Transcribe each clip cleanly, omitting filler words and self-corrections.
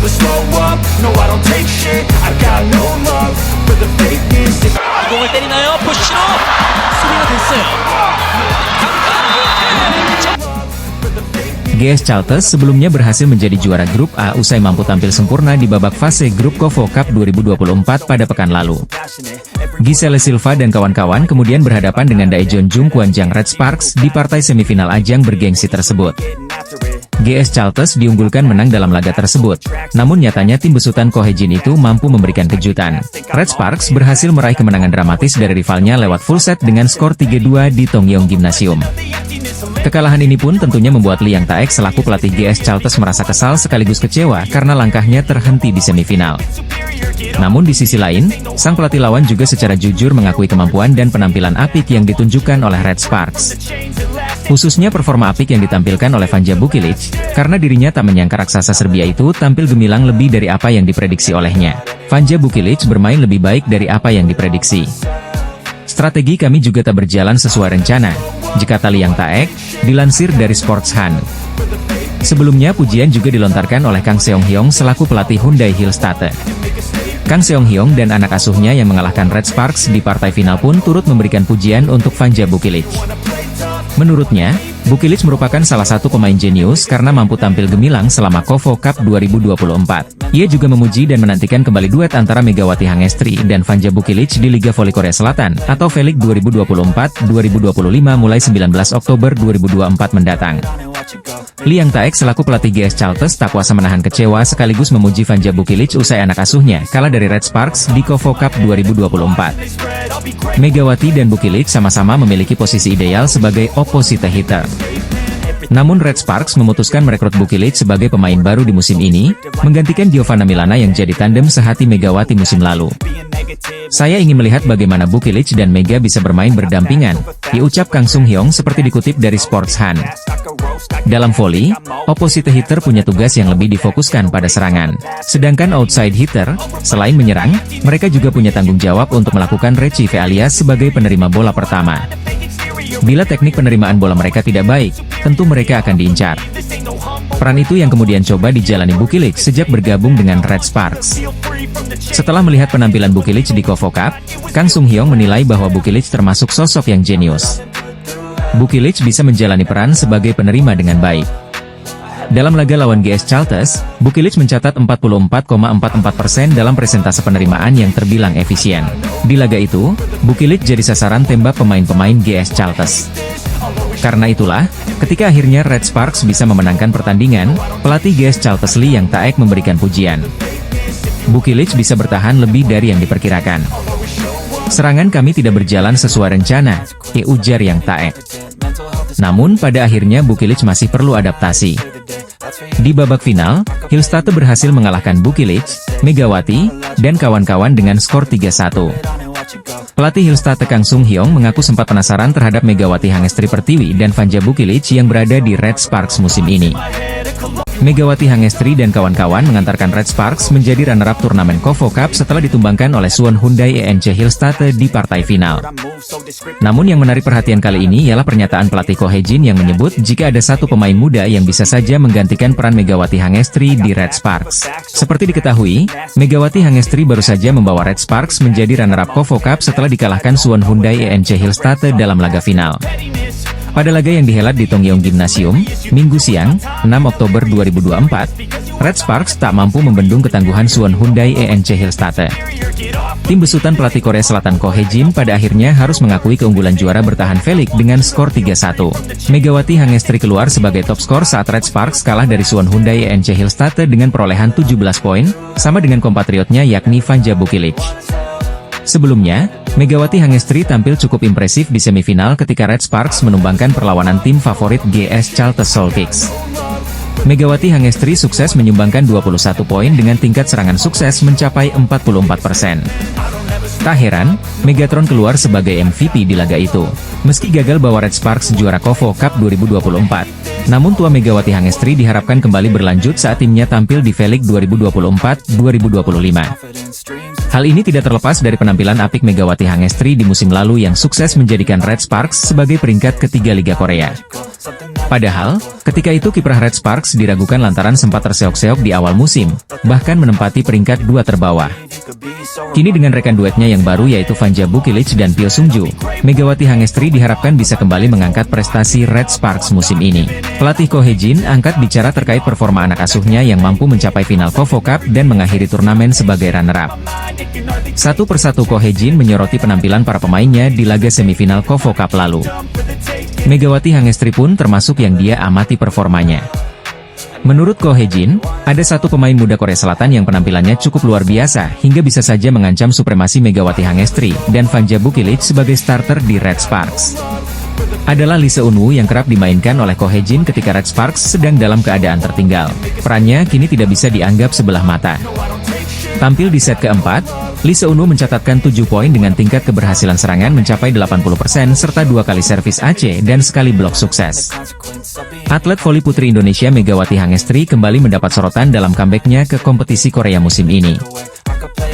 never slow up, no I don't take shit. I got no love for the fakeness. 공을 때리나요? 푸시로 수비가 됐어요. GS Caltes sebelumnya berhasil menjadi juara grup A usai mampu tampil sempurna di babak fase grup Kovo Cup 2024 pada pekan lalu. Giselle Silva dan kawan-kawan kemudian berhadapan dengan Daejeon Jung Kwanjang Red Sparks di partai semifinal ajang bergengsi tersebut. GS Caltes diunggulkan menang dalam laga tersebut, namun nyatanya tim besutan Ko Hae-jin itu mampu memberikan kejutan. Red Sparks berhasil meraih kemenangan dramatis dari rivalnya lewat full set dengan skor 3-2 di Tongyeong Gymnasium. Kekalahan ini pun tentunya membuat Lee Yang Taek selaku pelatih GS Caltes merasa kesal sekaligus kecewa karena langkahnya terhenti di semifinal. Namun di sisi lain, sang pelatih lawan juga secara jujur mengakui kemampuan dan penampilan apik yang ditunjukkan oleh Red Sparks. Khususnya performa apik yang ditampilkan oleh Vanja Bukilic, karena dirinya tak menyangka raksasa Serbia itu tampil gemilang lebih dari apa yang diprediksi olehnya. Vanja Bukilic bermain lebih baik dari apa yang diprediksi. Strategi kami juga tak berjalan sesuai rencana, jika Lee Yang Taek, dilansir dari Sportshand. Sebelumnya pujian juga dilontarkan oleh Kang Seong-hyong selaku pelatih Hyundai Hillstatte. Kang Seong-hyong dan anak asuhnya yang mengalahkan Red Sparks di partai final pun turut memberikan pujian untuk Vanja Bukilic. Menurutnya, Bukilic merupakan salah satu pemain jenius karena mampu tampil gemilang selama Kovo Cup 2024. Ia juga memuji dan menantikan kembali duet antara Megawati Hangestri dan Vanja Bukilic di Liga Voli Korea Selatan atau V-League 2024-2025 mulai 19 Oktober 2024 mendatang. Lee Yang Taek selaku pelatih GS Caltes tak kuasa menahan kecewa sekaligus memuji Vanja Bukilic usai anak asuhnya kalah dari Red Sparks di Kovo Cup 2024. Megawati dan Bukilic sama-sama memiliki posisi ideal sebagai opposite hitter. Namun Red Sparks memutuskan merekrut Bukilic sebagai pemain baru di musim ini, menggantikan Giovanna Milana yang jadi tandem sehati Megawati musim lalu. Saya ingin melihat bagaimana Bukilic dan Mega bisa bermain berdampingan, diucap Kang Sung-hyong seperti dikutip dari Sportshand. Dalam voli, opposite hitter punya tugas yang lebih difokuskan pada serangan. Sedangkan outside hitter, selain menyerang, mereka juga punya tanggung jawab untuk melakukan retrieve alias sebagai penerima bola pertama. Bila teknik penerimaan bola mereka tidak baik, tentu mereka akan diincar. Peran itu yang kemudian coba dijalani Bukilic sejak bergabung dengan Red Sparks. Setelah melihat penampilan Bukilic di Kovo Cup, Kang Sung-hyong menilai bahwa Bukilic termasuk sosok yang jenius. Bukilic bisa menjalani peran sebagai penerima dengan baik. Dalam laga lawan GS Caltes, Bukilic mencatat 44,44% dalam persentase penerimaan yang terbilang efisien. Di laga itu, Bukilic jadi sasaran tembak pemain-pemain GS Caltes. Karena itulah, ketika akhirnya Red Sparks bisa memenangkan pertandingan, pelatih GS Caltes Lee Yang Taek memberikan pujian. Bukilic bisa bertahan lebih dari yang diperkirakan. Serangan kami tidak berjalan sesuai rencana, ujar Yang Taek. Namun pada akhirnya Bukilic masih perlu adaptasi. Di babak final, Hillstatte berhasil mengalahkan Bukilic, Megawati, dan kawan-kawan dengan skor 3-1. Pelatih Hillstatte Kang Sung-hyong mengaku sempat penasaran terhadap Megawati Hangestri Pertiwi dan Vanja Bukilic yang berada di Red Sparks musim ini. Megawati Hangestri dan kawan-kawan mengantarkan Red Sparks menjadi runner-up turnamen Kovo Cup setelah ditumbangkan oleh Suwon Hyundai ENC Hillstatte di partai final. Namun yang menarik perhatian kali ini ialah pernyataan pelatih Ko Hae-jin yang menyebut jika ada satu pemain muda yang bisa saja menggantikan peran Megawati Hangestri di Red Sparks. Seperti diketahui, Megawati Hangestri baru saja membawa Red Sparks menjadi runner-up Kovo Cup setelah dikalahkan Suwon Hyundai ENC Hillstatte dalam laga final. Pada laga yang dihelat di Tongyeong Gymnasium, Minggu siang, 6 Oktober 2024, Red Sparks tak mampu membendung ketangguhan Suwon Hyundai ENC Hillstatte. Tim besutan pelatih Korea Selatan Ko Hae-jin pada akhirnya harus mengakui keunggulan juara bertahan V-League dengan skor 3-1. Megawati Hangestri keluar sebagai top skor saat Red Sparks kalah dari Suwon Hyundai ENC Hillstatte dengan perolehan 17 poin, sama dengan kompatriotnya yakni Vanja Bukilic. Sebelumnya, Megawati Hangestri tampil cukup impresif di semifinal ketika Red Sparks menumbangkan perlawanan tim favorit GS Caltes Soul Kicks. Megawati Hangestri sukses menyumbangkan 21 poin dengan tingkat serangan sukses mencapai 44%. Tak heran, Megatron keluar sebagai MVP di laga itu. Meski gagal bawa Red Sparks juara Kovo Cup 2024, namun tua Megawati Hangestri diharapkan kembali berlanjut saat timnya tampil di V-League 2024-2025. Hal ini tidak terlepas dari penampilan apik Megawati Hangestri di musim lalu yang sukses menjadikan Red Sparks sebagai peringkat ketiga Liga Korea. Padahal, ketika itu kiprah Red Sparks diragukan lantaran sempat terseok-seok di awal musim, bahkan menempati peringkat 2 terbawah. Kini dengan rekan duetnya yang baru yaitu Vanja Bukilic dan Pyo Sungju, Megawati Hangestri diharapkan bisa kembali mengangkat prestasi Red Sparks musim ini. Pelatih Ko Hye-jin angkat bicara terkait performa anak asuhnya yang mampu mencapai final KOFO Cup dan mengakhiri turnamen sebagai runner-up. Satu persatu Ko Hye-jin menyoroti penampilan para pemainnya di laga semifinal KOFO Cup lalu. Megawati Hangestri pun termasuk yang dia amati performanya. Menurut Ko Hye-jin, ada satu pemain muda Korea Selatan yang penampilannya cukup luar biasa hingga bisa saja mengancam supremasi Megawati Hangestri dan Vanja Bukilic sebagai starter di Red Sparks. Adalah Lee Seung-woo yang kerap dimainkan oleh Ko Hye-jin ketika Red Sparks sedang dalam keadaan tertinggal. Perannya kini tidak bisa dianggap sebelah mata. Tampil di set keempat, Lee Seung-woo mencatatkan 7 poin dengan tingkat keberhasilan serangan mencapai 80% serta 2 kali servis AC dan sekali blok sukses. Atlet voli putri Indonesia Megawati Hangestri kembali mendapat sorotan dalam comeback-nya ke kompetisi Korea musim ini.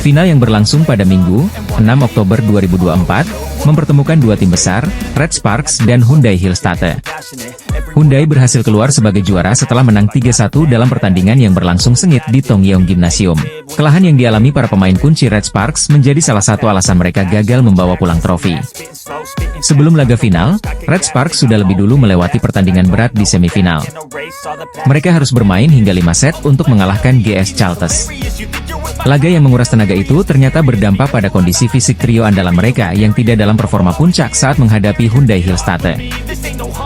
Final yang berlangsung pada Minggu, 6 Oktober 2024, mempertemukan dua tim besar, Red Sparks dan Hyundai Hillstatte. Hyundai berhasil keluar sebagai juara setelah menang 3-1 dalam pertandingan yang berlangsung sengit di Tongyeong Gymnasium. Kelelahan yang dialami para pemain kunci Red Sparks menjadi salah satu alasan mereka gagal membawa pulang trofi. Sebelum laga final, Red Sparks sudah lebih dulu melewati pertandingan berat di semifinal. Mereka harus bermain hingga 5 set untuk mengalahkan GS Chalters. Laga yang menguras tenaga itu ternyata berdampak pada kondisi fisik trio andalan mereka yang tidak dalam performa puncak saat menghadapi Hyundai Hillstatte.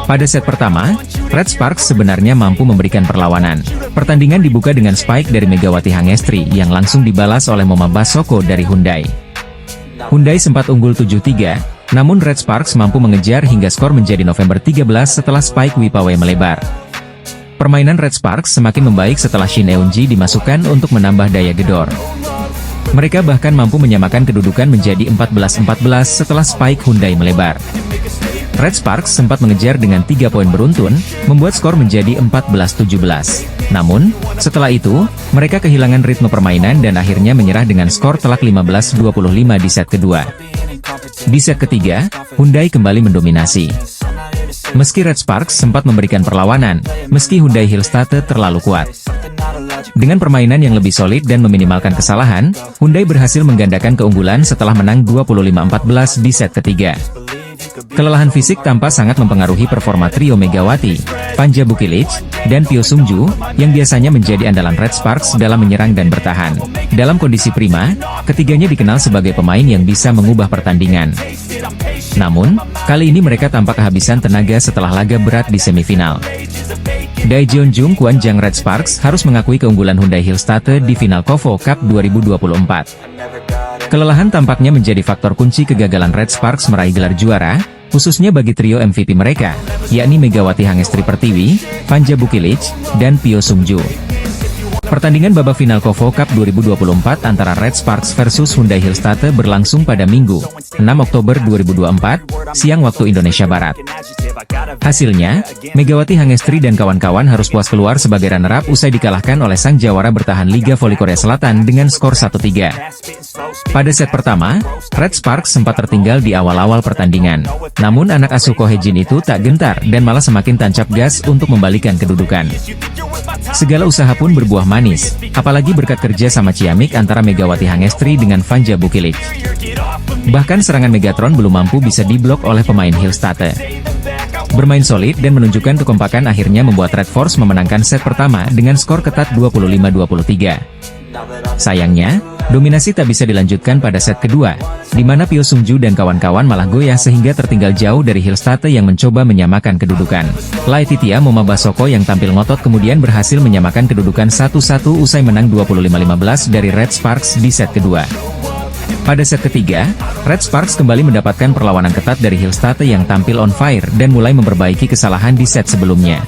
Pada set pertama, Red Sparks sebenarnya mampu memberikan perlawanan. Pertandingan dibuka dengan spike dari Megawati Hangestri yang langsung dibalas oleh Moma Basoko dari Hyundai. Hyundai sempat unggul 7-3, namun Red Sparks mampu mengejar hingga skor menjadi November 13 setelah spike Wipawe melebar. Permainan Red Sparks semakin membaik setelah Shin Eun-ji dimasukkan untuk menambah daya gedor. Mereka bahkan mampu menyamakan kedudukan menjadi 14-14 setelah spike Hyundai melebar. Red Sparks sempat mengejar dengan 3 poin beruntun, membuat skor menjadi 14-17. Namun, setelah itu, mereka kehilangan ritme permainan dan akhirnya menyerah dengan skor telak 15-25 di set kedua. Di set ketiga, Hyundai kembali mendominasi. Meski Red Sparks sempat memberikan perlawanan, meski Hyundai Hillstatte terlalu kuat. Dengan permainan yang lebih solid dan meminimalkan kesalahan, Hyundai berhasil menggandakan keunggulan setelah menang 25-14 di set ketiga. Kelelahan fisik tampak sangat mempengaruhi performa trio Megawati, Vanja Bukilic, dan Pyo Sungju, yang biasanya menjadi andalan Red Sparks dalam menyerang dan bertahan. Dalam kondisi prima, ketiganya dikenal sebagai pemain yang bisa mengubah pertandingan. Namun, kali ini mereka tampak kehabisan tenaga setelah laga berat di semifinal. Daejeon Jung Kwanjang Red Sparks harus mengakui keunggulan Hyundai Hillstatte di final KOFO Cup 2024. Kelelahan tampaknya menjadi faktor kunci kegagalan Red Sparks meraih gelar juara, khususnya bagi trio MVP mereka, yakni Megawati Hangestri Pertiwi, Vanja Bukilic, dan Pyo Sungju. Pertandingan babak final KOFO Cup 2024 antara Red Sparks versus Hyundai Hillstatte berlangsung pada Minggu, 6 Oktober 2024, siang waktu Indonesia Barat. Hasilnya, Megawati Hangestri dan kawan-kawan harus puas keluar sebagai runner-up usai dikalahkan oleh sang jawara bertahan Liga Voli Korea Selatan dengan skor 1-3. Pada set pertama, Red Sparks sempat tertinggal di awal-awal pertandingan. Namun anak asuh Ko Hye-jin itu tak gentar dan malah semakin tancap gas untuk membalikan kedudukan. Segala usaha pun berbuah manis, apalagi berkat kerja sama ciamik antara Megawati Hangestri dengan Vanja Bukilic. Bahkan serangan Megatron belum mampu bisa diblok oleh pemain Hillstatte. Bermain solid dan menunjukkan kekompakan akhirnya membuat Red Force memenangkan set pertama dengan skor ketat 25-23. Sayangnya, dominasi tak bisa dilanjutkan pada set kedua, di mana Pyo Sungju dan kawan-kawan malah goyah sehingga tertinggal jauh dari Hillstatte yang mencoba menyamakan kedudukan. Laetitia Moma Basoko yang tampil ngotot kemudian berhasil menyamakan kedudukan 1-1 usai menang 25-15 dari Red Sparks di set kedua. Pada set ketiga, Red Sparks kembali mendapatkan perlawanan ketat dari Hillstatte yang tampil on fire dan mulai memperbaiki kesalahan di set sebelumnya.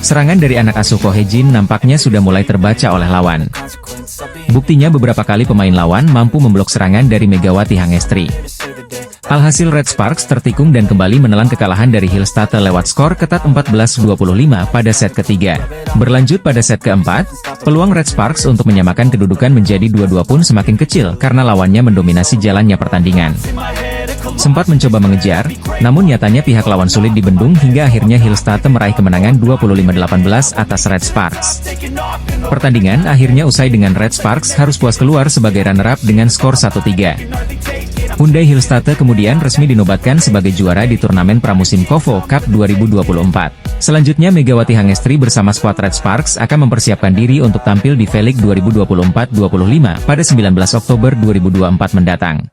Serangan dari anak asuh Ko Hye-jin nampaknya sudah mulai terbaca oleh lawan. Buktinya beberapa kali pemain lawan mampu memblok serangan dari Megawati Hangestri. Alhasil Red Sparks tertikung dan kembali menelan kekalahan dari Hillstatte lewat skor ketat 14-25 pada set ketiga. Berlanjut pada set keempat, peluang Red Sparks untuk menyamakan kedudukan menjadi 2-2 pun semakin kecil karena lawannya mendominasi jalannya pertandingan. Sempat mencoba mengejar, namun nyatanya pihak lawan sulit dibendung hingga akhirnya Hillstatte meraih kemenangan 25-18 atas Red Sparks. Pertandingan akhirnya usai dengan Red Sparks harus puas keluar sebagai runner-up dengan skor 1-3. Hyundai Hillstatte kemudian resmi dinobatkan sebagai juara di turnamen pramusim KOFO Cup 2024. Selanjutnya Megawati Hangestri bersama skuad Red Sparks akan mempersiapkan diri untuk tampil di V-League 2024-25 pada 19 Oktober 2024 mendatang.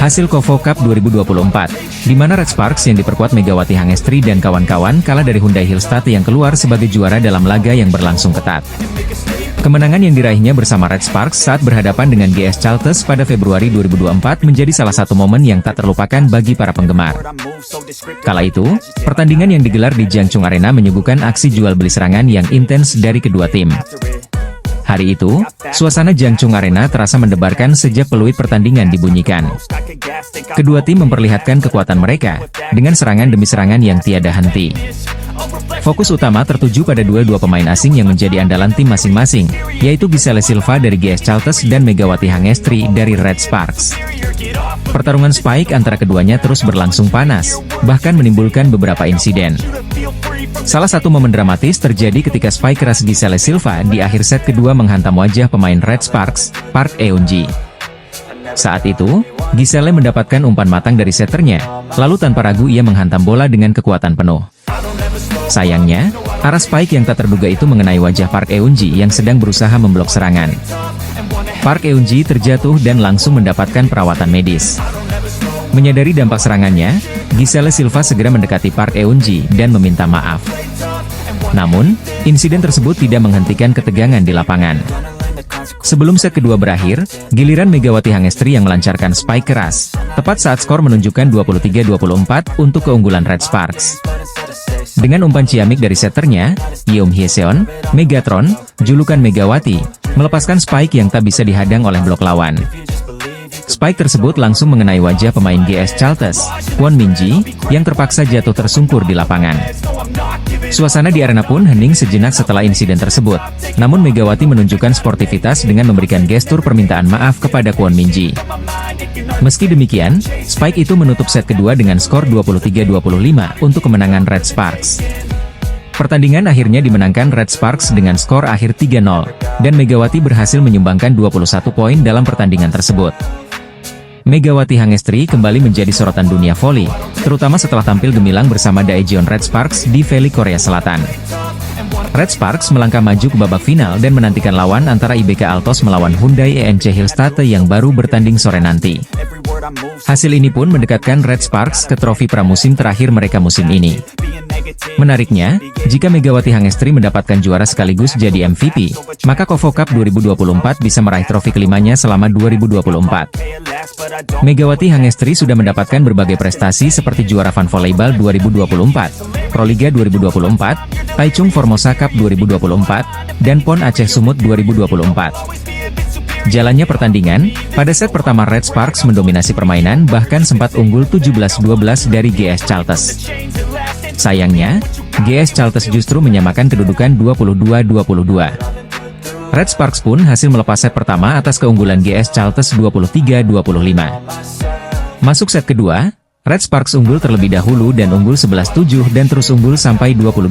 Hasil KOFO Cup 2024, di mana Red Sparks yang diperkuat Megawati Hangestri dan kawan-kawan kalah dari Hyundai Hillstatte yang keluar sebagai juara dalam laga yang berlangsung ketat. Kemenangan yang diraihnya bersama Red Sparks saat berhadapan dengan GS Chalters pada Februari 2024 menjadi salah satu momen yang tak terlupakan bagi para penggemar. Kala itu, pertandingan yang digelar di Jiangchung Arena menyuguhkan aksi jual beli serangan yang intens dari kedua tim. Hari itu, suasana Jiangchung Arena terasa mendebarkan sejak peluit pertandingan dibunyikan. Kedua tim memperlihatkan kekuatan mereka, dengan serangan demi serangan yang tiada henti. Fokus utama tertuju pada dua pemain asing yang menjadi andalan tim masing-masing, yaitu Giselle Silva dari GS Chalters dan Megawati Hangestri dari Red Sparks. Pertarungan spike antara keduanya terus berlangsung panas, bahkan menimbulkan beberapa insiden. Salah satu momen dramatis terjadi ketika spike keras Giselle Silva di akhir set kedua menghantam wajah pemain Red Sparks, Park Eun-ji. Saat itu, Giselle mendapatkan umpan matang dari setternya, lalu tanpa ragu ia menghantam bola dengan kekuatan penuh. Sayangnya, arah spike yang tak terduga itu mengenai wajah Park Eun-ji yang sedang berusaha memblok serangan. Park Eun-ji terjatuh dan langsung mendapatkan perawatan medis. Menyadari dampak serangannya, Giselle Silva segera mendekati Park Eun-ji dan meminta maaf. Namun, insiden tersebut tidak menghentikan ketegangan di lapangan. Sebelum set kedua berakhir, giliran Megawati Hangestri yang melancarkan spike keras, tepat saat skor menunjukkan 23-24 untuk keunggulan Red Sparks. Dengan umpan ciamik dari setternya, Yeom Hyeseon, Megatron, julukan Megawati, melepaskan spike yang tak bisa dihadang oleh blok lawan. Spike tersebut langsung mengenai wajah pemain GS Chalters, Kwon Min-ji, yang terpaksa jatuh tersungkur di lapangan. Suasana di arena pun hening sejenak setelah insiden tersebut, namun Megawati menunjukkan sportivitas dengan memberikan gestur permintaan maaf kepada Kwon Min-ji. Meski demikian, spike itu menutup set kedua dengan skor 23-25 untuk kemenangan Red Sparks. Pertandingan akhirnya dimenangkan Red Sparks dengan skor akhir 3-0, dan Megawati berhasil menyumbangkan 21 poin dalam pertandingan tersebut. Megawati Hangestri kembali menjadi sorotan dunia voli, terutama setelah tampil gemilang bersama Daejeon Red Sparks di V-League Korea Selatan. Red Sparks melangkah maju ke babak final dan menantikan lawan antara IBK Altos melawan Hyundai ENC Hillstatte yang baru bertanding sore nanti. Hasil ini pun mendekatkan Red Sparks ke trofi pramusim terakhir mereka musim ini. Menariknya, jika Megawati Hangestri mendapatkan juara sekaligus jadi MVP, maka KOFO Cup 2024 bisa meraih trofi kelimanya selama 2024. Megawati Hangestri sudah mendapatkan berbagai prestasi seperti juara Fan Volleyball 2024, Proliga 2024, Taichung Formosa Cup 2024, dan PON Aceh Sumut 2024. Jalannya pertandingan, pada set pertama Red Sparks mendominasi permainan bahkan sempat unggul 17-12 dari GS Chalters. Sayangnya, GS Chalters justru menyamakan kedudukan 22-22. Red Sparks pun hasil melepas set pertama atas keunggulan GS Chalters 23-25. Masuk set kedua, Red Sparks unggul terlebih dahulu dan unggul 11-7 dan terus unggul sampai 20-12.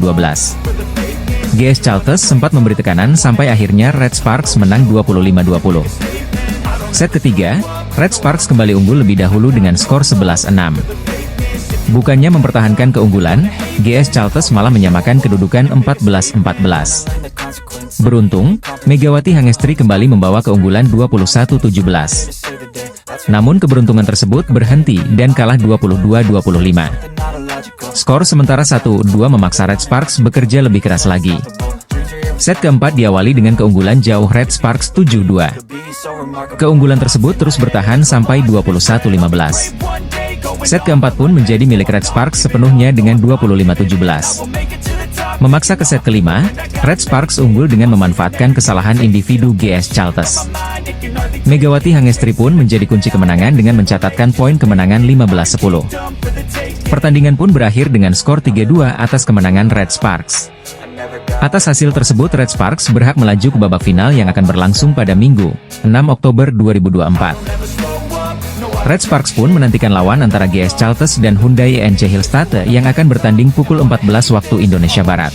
GS Chalters sempat memberi tekanan sampai akhirnya Red Sparks menang 25-20. Set ketiga, Red Sparks kembali unggul lebih dahulu dengan skor 11-6. Bukannya mempertahankan keunggulan, GS Chalters malah menyamakan kedudukan 14-14. Beruntung, Megawati Hangestri kembali membawa keunggulan 21-17. Namun keberuntungan tersebut berhenti dan kalah 22-25. Skor sementara 1-2 memaksa Red Sparks bekerja lebih keras lagi. Set keempat diawali dengan keunggulan jauh Red Sparks 7-2. Keunggulan tersebut terus bertahan sampai 21-15. Set keempat pun menjadi milik Red Sparks sepenuhnya dengan 25-17. Memaksa ke set kelima, Red Sparks unggul dengan memanfaatkan kesalahan individu GS Chalters. Megawati Hangestri pun menjadi kunci kemenangan dengan mencatatkan poin kemenangan 15-10. Pertandingan pun berakhir dengan skor 3-2 atas kemenangan Red Sparks. Atas hasil tersebut Red Sparks berhak melaju ke babak final yang akan berlangsung pada Minggu, 6 Oktober 2024. Red Sparks pun menantikan lawan antara GS Chalters dan Hyundai ENC Hillstatte yang akan bertanding pukul 14 waktu Indonesia Barat.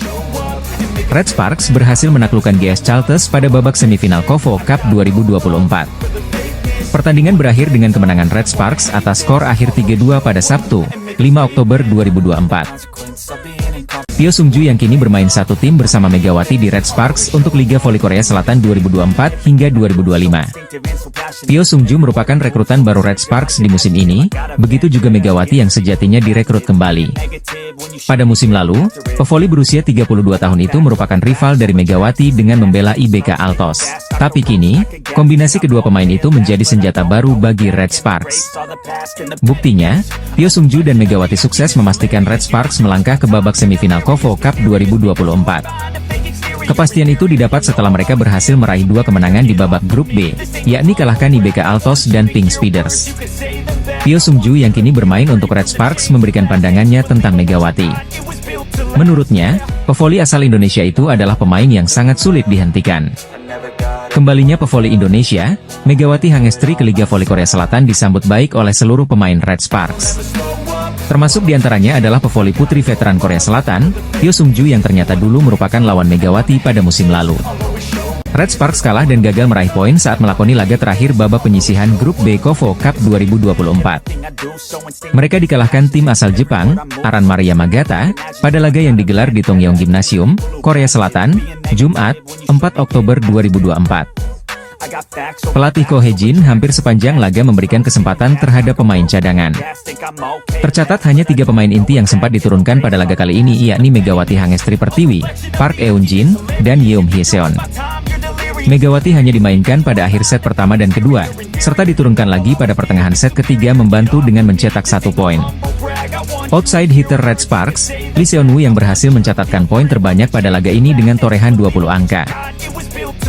Red Sparks berhasil menaklukkan GS Chalters pada babak semifinal KOFO Cup 2024. Pertandingan berakhir dengan kemenangan Red Sparks atas skor akhir 3-2 pada Sabtu, 5 Oktober 2024. Pyo Sung-ju yang kini bermain satu tim bersama Megawati di Red Sparks untuk Liga Voli Korea Selatan 2024 hingga 2025. Pyo Sung-ju merupakan rekrutan baru Red Sparks di musim ini, begitu juga Megawati yang sejatinya direkrut kembali. Pada musim lalu, pevoli berusia 32 tahun itu merupakan rival dari Megawati dengan membela IBK Altos. Tapi kini, kombinasi kedua pemain itu menjadi senjata baru bagi Red Sparks. Buktinya, Pyo Sung-ju dan Megawati sukses memastikan Red Sparks melangkah ke babak semifinal KOFO Cup 2024. Kepastian itu didapat setelah mereka berhasil meraih 2 kemenangan di babak grup B, yakni kalahkan IBK Altos dan Pink Speeders. Pyo Sung-ju yang kini bermain untuk Red Sparks memberikan pandangannya tentang Megawati. Menurutnya, pevoli asal Indonesia itu adalah pemain yang sangat sulit dihentikan. Kembalinya pevoli Indonesia, Megawati Hangestri ke Liga Voli Korea Selatan disambut baik oleh seluruh pemain Red Sparks. Termasuk diantaranya adalah pevoli putri veteran Korea Selatan, Pyo Sung-ju yang ternyata dulu merupakan lawan Megawati pada musim lalu. Red Sparks kalah dan gagal meraih poin saat melakoni laga terakhir babak penyisihan grup B KOFO Cup 2024. Mereka dikalahkan tim asal Jepang, Aran Yamagata, pada laga yang digelar di Tongyeong Gymnasium, Korea Selatan, Jumat, 4 Oktober 2024. Pelatih Ko Hye-jin hampir sepanjang laga memberikan kesempatan terhadap pemain cadangan. Tercatat hanya 3 pemain inti yang sempat diturunkan pada laga kali ini, yakni Megawati Hangestri Pertiwi, Park Eun-jin, dan Yeom Hye-seon. Megawati hanya dimainkan pada akhir set pertama dan kedua, serta diturunkan lagi pada pertengahan set ketiga membantu dengan mencetak 1 poin. Outside hitter Red Sparks, Lee Seon-woo yang berhasil mencatatkan poin terbanyak pada laga ini dengan torehan 20 angka.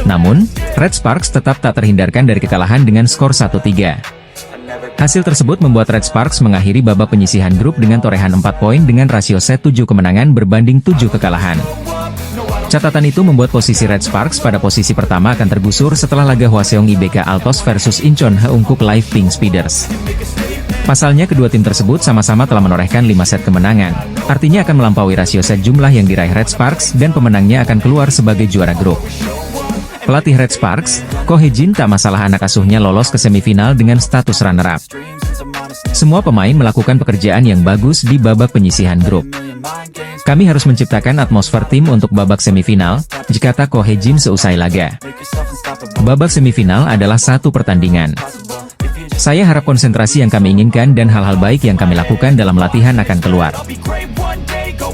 Namun, Red Sparks tetap tak terhindarkan dari kekalahan dengan skor 1-3. Hasil tersebut membuat Red Sparks mengakhiri babak penyisihan grup dengan torehan 4 poin dengan rasio set 7 kemenangan berbanding 7 kekalahan. Catatan itu membuat posisi Red Sparks pada posisi pertama akan tergusur setelah laga Hwaseong IBK Altos versus Incheon Haeunkook Live Pink Speeders. Pasalnya kedua tim tersebut sama-sama telah menorehkan 5 set kemenangan, artinya akan melampaui rasio set jumlah yang diraih Red Sparks dan pemenangnya akan keluar sebagai juara grup. Pelatih Red Sparks, Ko Hye-jin tak masalah anak asuhnya lolos ke semifinal dengan status runner-up. Semua pemain melakukan pekerjaan yang bagus di babak penyisihan grup. Kami harus menciptakan atmosfer tim untuk babak semifinal, kata Ko Hye-jin seusai laga. Babak semifinal adalah satu pertandingan. Saya harap konsentrasi yang kami inginkan dan hal-hal baik yang kami lakukan dalam latihan akan keluar.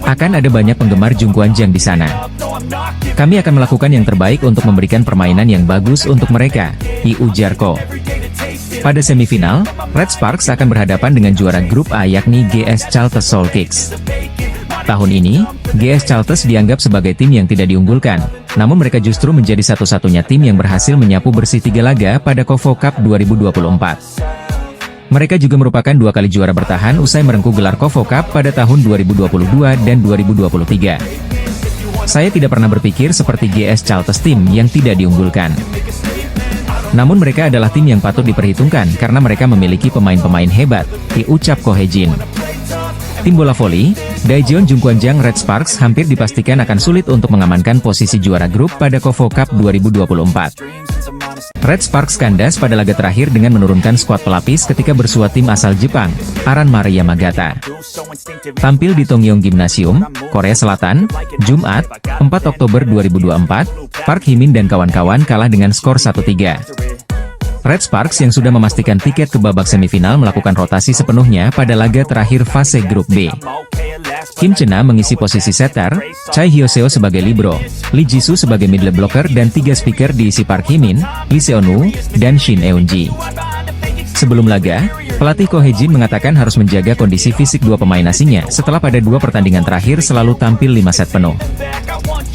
Akan ada banyak penggemar Jungkwanjang di sana. Kami akan melakukan yang terbaik untuk memberikan permainan yang bagus untuk mereka, ujar Ko. Pada semifinal, Red Sparks akan berhadapan dengan juara grup A yakni GS Chalters Seoul Kicks. Tahun ini, GS Chalters dianggap sebagai tim yang tidak diunggulkan, namun mereka justru menjadi satu-satunya tim yang berhasil menyapu bersih 3 laga pada KOFO Cup 2024. Mereka juga merupakan 2 kali juara bertahan usai merengkuh gelar KOFO Cup pada tahun 2022 dan 2023. Saya tidak pernah berpikir seperti GS Chalters tim yang tidak diunggulkan. Namun mereka adalah tim yang patut diperhitungkan karena mereka memiliki pemain-pemain hebat, ucap Ko Hye-jin. Tim bola voli, Daejeon Jungkwanjang Red Sparks hampir dipastikan akan sulit untuk mengamankan posisi juara grup pada KOFO Cup 2024. Red Sparks kandas pada laga terakhir dengan menurunkan skuad pelapis ketika bersua tim asal Jepang, Aran Yamagata. Tampil di Tongyeong Gymnasium, Korea Selatan, Jumat, 4 Oktober 2024, Park Hye-min dan kawan-kawan kalah dengan skor 1-3. Red Sparks yang sudah memastikan tiket ke babak semifinal melakukan rotasi sepenuhnya pada laga terakhir fase grup B. Kim Chena mengisi posisi setter, Choi Hyo-seo sebagai libero, Lee Jisoo sebagai middle blocker dan 3 speaker diisi Park Hye-min, Lee Seon-woo, dan Shin Eun-ji. Sebelum laga, Pelatih Ko Hye-jin mengatakan harus menjaga kondisi fisik dua pemain asingnya setelah pada dua pertandingan terakhir selalu tampil 5 set penuh.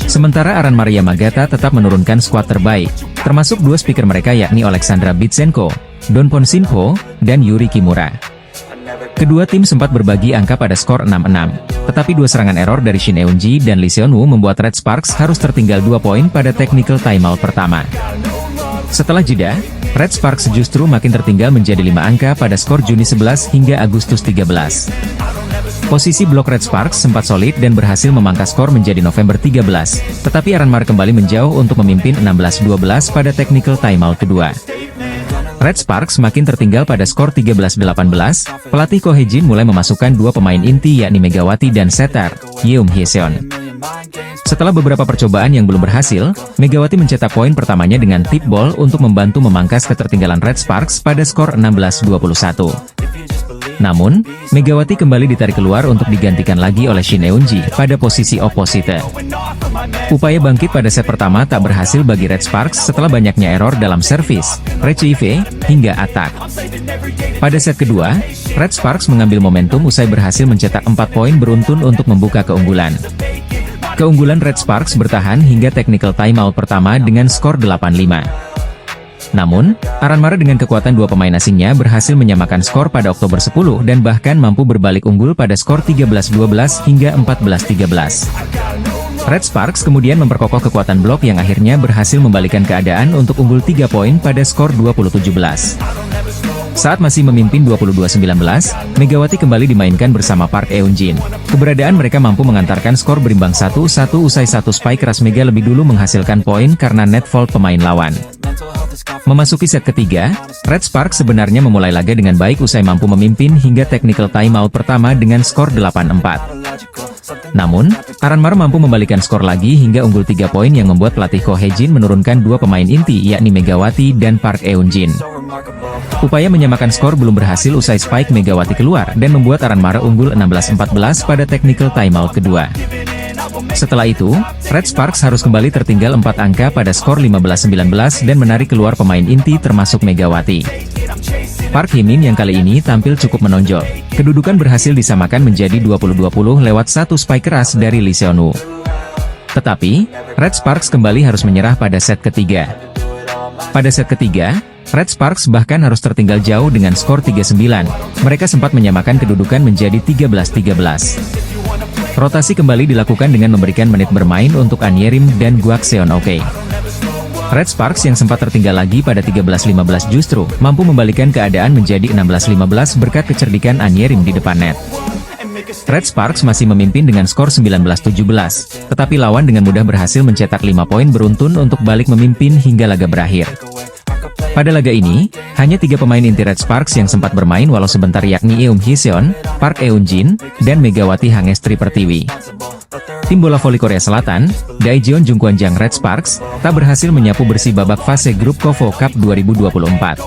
Sementara Aran Maria Magata tetap menurunkan skuad terbaik, termasuk dua speaker mereka yakni Alexandra Bitsenko, Donpon Sinpo, dan Yuri Kimura. Kedua tim sempat berbagi angka pada skor 6-6, tetapi dua serangan error dari Shin Eun-ji dan Lee Seon-woo membuat Red Sparks harus tertinggal 2 poin pada technical timeout pertama. Setelah jeda, Red Sparks justru makin tertinggal menjadi 5 angka pada skor Juni 11 hingga Agustus 13. Posisi blok Red Sparks sempat solid dan berhasil memangkas skor menjadi November 13, tetapi Aranmar kembali menjauh untuk memimpin 16-12 pada technical timeout kedua. Red Sparks makin tertinggal pada skor 13-18, pelatih Ko Hye-jin mulai memasukkan dua pemain inti yakni Megawati dan setter, Yeom Hye-seon. Setelah beberapa percobaan yang belum berhasil, Megawati mencetak poin pertamanya dengan tip ball untuk membantu memangkas ketertinggalan Red Sparks pada skor 16-21. Namun, Megawati kembali ditarik keluar untuk digantikan lagi oleh Shin Eun-ji pada posisi oposite. Upaya bangkit pada set pertama tak berhasil bagi Red Sparks setelah banyaknya error dalam servis, retrieve, hingga atak. Pada set kedua, Red Sparks mengambil momentum usai berhasil mencetak 4 poin beruntun untuk membuka keunggulan. Keunggulan Red Sparks bertahan hingga technical timeout pertama dengan skor 8-5. Namun, Aranmara dengan kekuatan dua pemain asingnya berhasil menyamakan skor pada Oktober 10 dan bahkan mampu berbalik unggul pada skor 13-12 hingga 14-13. Red Sparks kemudian memperkokoh kekuatan blok yang akhirnya berhasil membalikan keadaan untuk unggul 3 poin pada skor 20-17. Saat masih memimpin 22-19, Megawati kembali dimainkan bersama Park Eun-jin. Keberadaan mereka mampu mengantarkan skor berimbang 1-1 usai satu spike keras Mega lebih dulu menghasilkan poin karena net fault pemain lawan. Memasuki set ketiga, Red Sparks sebenarnya memulai laga dengan baik usai mampu memimpin hingga technical timeout pertama dengan skor 8-4. Namun, Aranmar mampu membalikan skor lagi hingga unggul 3 poin yang membuat pelatih Ko Hye-jin menurunkan dua pemain inti yakni Megawati dan Park Eun-jin. Upaya menyamakan skor belum berhasil usai spike Megawati keluar dan membuat Aranmara unggul 16-14 pada technical timeout kedua. Setelah itu, Red Sparks harus kembali tertinggal 4 angka pada skor 15-19 dan menarik keluar pemain inti termasuk Megawati. Park Hye-min yang kali ini tampil cukup menonjol. Kedudukan berhasil disamakan menjadi 20-20 lewat satu spike keras dari Lee Seon-woo. Tetapi, Red Sparks kembali harus menyerah pada set ketiga. Pada set ketiga, Red Sparks bahkan harus tertinggal jauh dengan skor 3-9. Mereka sempat menyamakan kedudukan menjadi 13-13. Rotasi kembali dilakukan dengan memberikan menit bermain untuk An Yerim dan Guak Seon-ok. Red Sparks yang sempat tertinggal lagi pada 13-15 justru mampu membalikan keadaan menjadi 16-15 berkat kecerdikan An Yerim di depan net. Red Sparks masih memimpin dengan skor 19-17, tetapi lawan dengan mudah berhasil mencetak 5 poin beruntun untuk balik memimpin hingga laga berakhir. Pada laga ini, hanya 3 pemain inti Red Sparks yang sempat bermain walau sebentar yakni Yeom Hye-seon, Park Eun-jin, dan Megawati Hangestri Pertiwi. Tim bola voli Korea Selatan, Daejeon Jungkwanjang Red Sparks, tak berhasil menyapu bersih babak fase grup KOFO Cup 2024.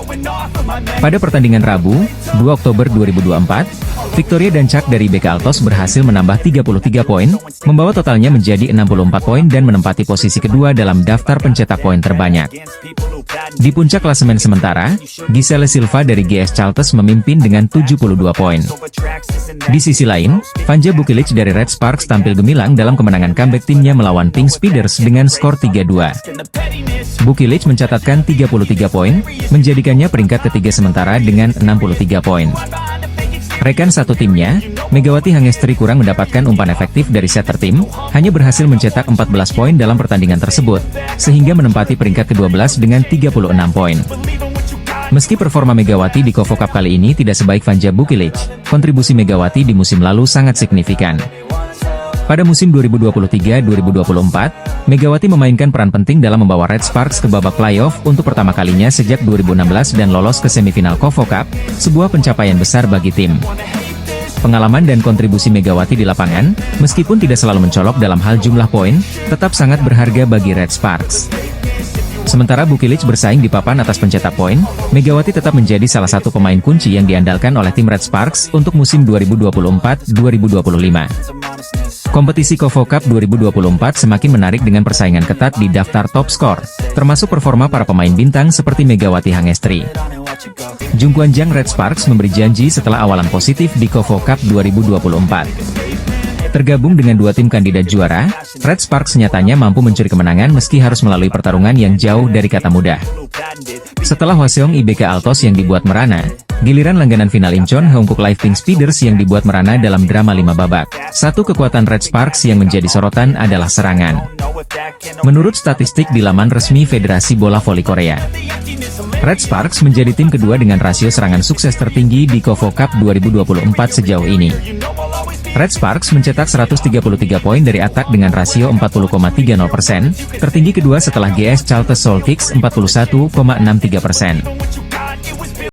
Pada pertandingan Rabu, 2 Oktober 2024, Victoria dan Chak dari BK Altos berhasil menambah 33 poin, membawa totalnya menjadi 64 poin dan menempati posisi kedua dalam daftar pencetak poin terbanyak. Di puncak klasemen sementara, Giselle Silva dari GS Charlton memimpin dengan 72 poin. Di sisi lain, Vanja Bukilic dari Red Sparks tampil gemilang dalam kemenangan comeback timnya melawan Pink Speeders dengan skor 3-2. Bukilic mencatatkan 33 poin, menjadikannya peringkat ketiga sementara dengan 63 poin. Rekan satu timnya, Megawati Hangestri kurang mendapatkan umpan efektif dari setter tim, hanya berhasil mencetak 14 poin dalam pertandingan tersebut, sehingga menempati peringkat ke-12 dengan 36 poin. Meski performa Megawati di KOFO Cup kali ini tidak sebaik Vanja Bukilic, kontribusi Megawati di musim lalu sangat signifikan. Pada musim 2023-2024, Megawati memainkan peran penting dalam membawa Red Sparks ke babak playoff untuk pertama kalinya sejak 2016 dan lolos ke semifinal KOFO Cup, sebuah pencapaian besar bagi tim. Pengalaman dan kontribusi Megawati di lapangan, meskipun tidak selalu mencolok dalam hal jumlah poin, tetap sangat berharga bagi Red Sparks. Sementara Bukilic bersaing di papan atas pencetak poin, Megawati tetap menjadi salah satu pemain kunci yang diandalkan oleh tim Red Sparks untuk musim 2024-2025. Kompetisi KOFO Cup 2024 semakin menarik dengan persaingan ketat di daftar top skor, termasuk performa para pemain bintang seperti Megawati Hangestri. Jungkwan Jang Red Sparks memberi janji setelah awalan positif di KOFO Cup 2024. Tergabung dengan dua tim kandidat juara, Red Sparks nyatanya mampu mencuri kemenangan meski harus melalui pertarungan yang jauh dari kata mudah. Setelah Hwaseong IBK Altos yang dibuat merana, giliran langganan final Incheon Hongkuk Live Pink Speeders yang dibuat merana dalam drama 5 babak. Satu kekuatan Red Sparks yang menjadi sorotan adalah serangan. Menurut statistik di laman resmi Federasi Bola Voli Korea, Red Sparks menjadi tim kedua dengan rasio serangan sukses tertinggi di KOFO Cup 2024 sejauh ini. Red Sparks mencetak 133 poin dari atak dengan rasio 40,30%, tertinggi kedua setelah GS Chalters Soul Kicks 41,63%.